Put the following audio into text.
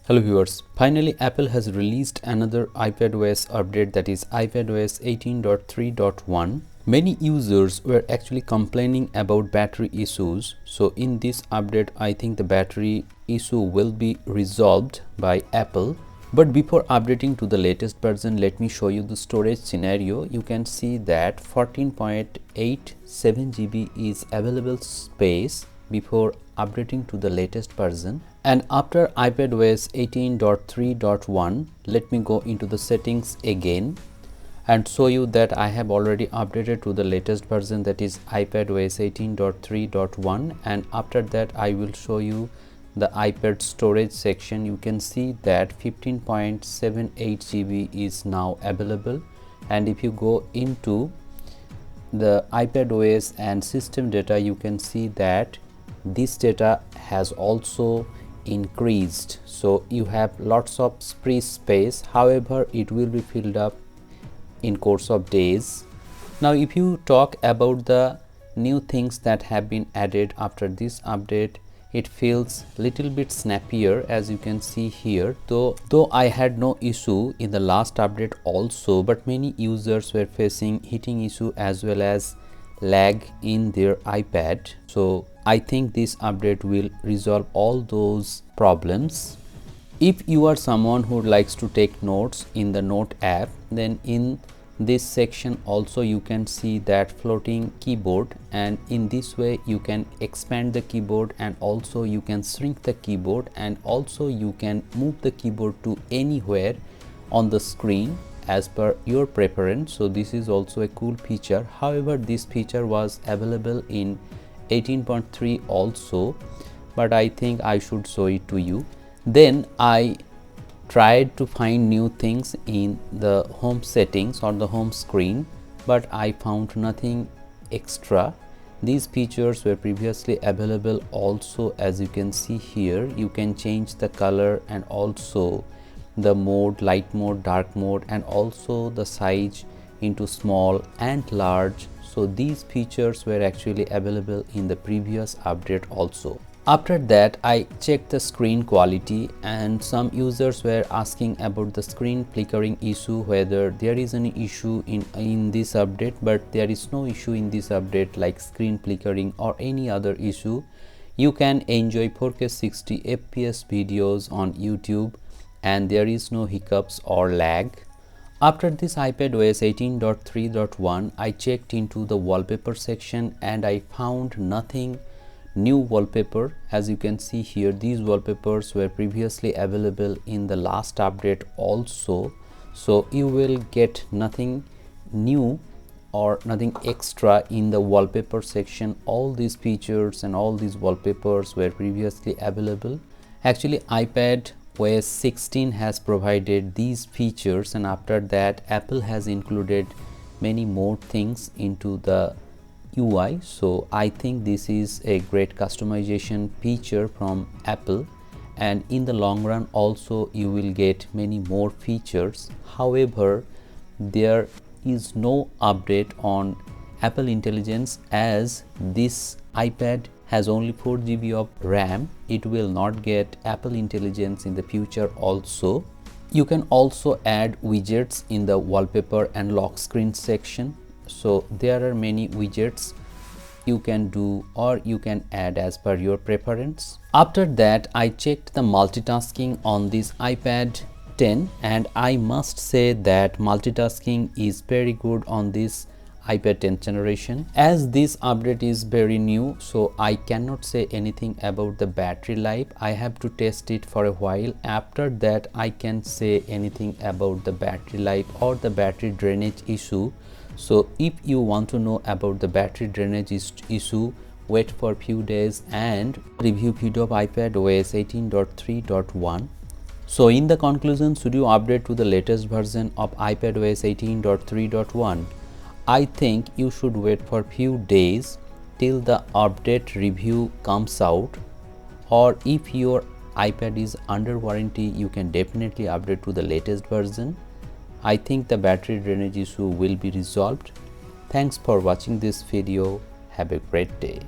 Hello viewers, finally Apple has released another iPadOS update, that is iPadOS 18.3.1. Many users were actually complaining about battery issues. So in this update, I think the battery issue will be resolved by Apple. But before updating to the latest version, let me show you the storage scenario. You can see that 14.87 GB is available space before updating to the latest version. And after iPadOS 18.3.1, let me go into the settings again and show you that I have already updated to the latest version, that is iPadOS 18.3.1. and after that I will show you the iPad storage section. You can see that 15.78 GB is now available, and if you go into the iPadOS and system data, you can see that this data has also increased. So you have lots of free space, however it will be filled up in course of days. Now if you talk about the new things that have been added after this update, it feels little bit snappier, as you can see here. Though I had no issue in the last update also, but many users were facing heating issue as well as lag in their iPad. So I think this update will resolve all those problems. If you are someone who likes to take notes in the Note app, then in this section also you can see that floating keyboard, and in this way you can expand the keyboard and also you can shrink the keyboard, and also you can move the keyboard to anywhere on the screen as per your preference. So this is also a cool feature. However, this feature was available in 18.3 also, but I think I should show it to you. Then I tried to find new things in the home settings or the home screen, but I found nothing extra. These features were previously available also, as you can see here. You can change the color and also the mode, light mode, dark mode, and also the size into small and large. So these features were actually available in the previous update also. After that, I checked the screen quality, and some users were asking about the screen flickering issue, whether there is any issue in this update, but there is no issue in this update like screen flickering or any other issue. You can enjoy 4K 60 FPS videos on YouTube and there is no hiccups or lag. After this iPadOS 18.3.1, I checked into the wallpaper section and I found nothing new wallpaper. As you can see here, these wallpapers were previously available in the last update also. So you will get nothing new or nothing extra in the wallpaper section. All these features and all these wallpapers were previously available. Actually, iPadOS 16 has provided these features, and after that Apple has included many more things into the UI. So I think this is a great customization feature from Apple, and in the long run also you will get many more features. However, there is no update on Apple Intelligence, as this iPad has only 4 GB of RAM. It will not get Apple Intelligence in the future also. You can also add widgets in the wallpaper and lock screen section. So there are many widgets you can do or you can add as per your preference. After that, I checked the multitasking on this iPad 10, and I must say that multitasking is very good on this iPad 10th generation. As this update is very new, so I cannot say anything about the battery life. I have to test it for a while. After that, I can say anything about the battery life or the battery drainage issue. So if you want to know about the battery drainage issue, wait for a few days and review video of iPadOS 18.3.1. So in the conclusion, should you update to the latest version of iPadOS 18.3.1? I think you should wait for a few days till the update review comes out, or if your iPad is under warranty, you can definitely update to the latest version. I think the battery drainage issue will be resolved. Thanks for watching this video. Have a great day.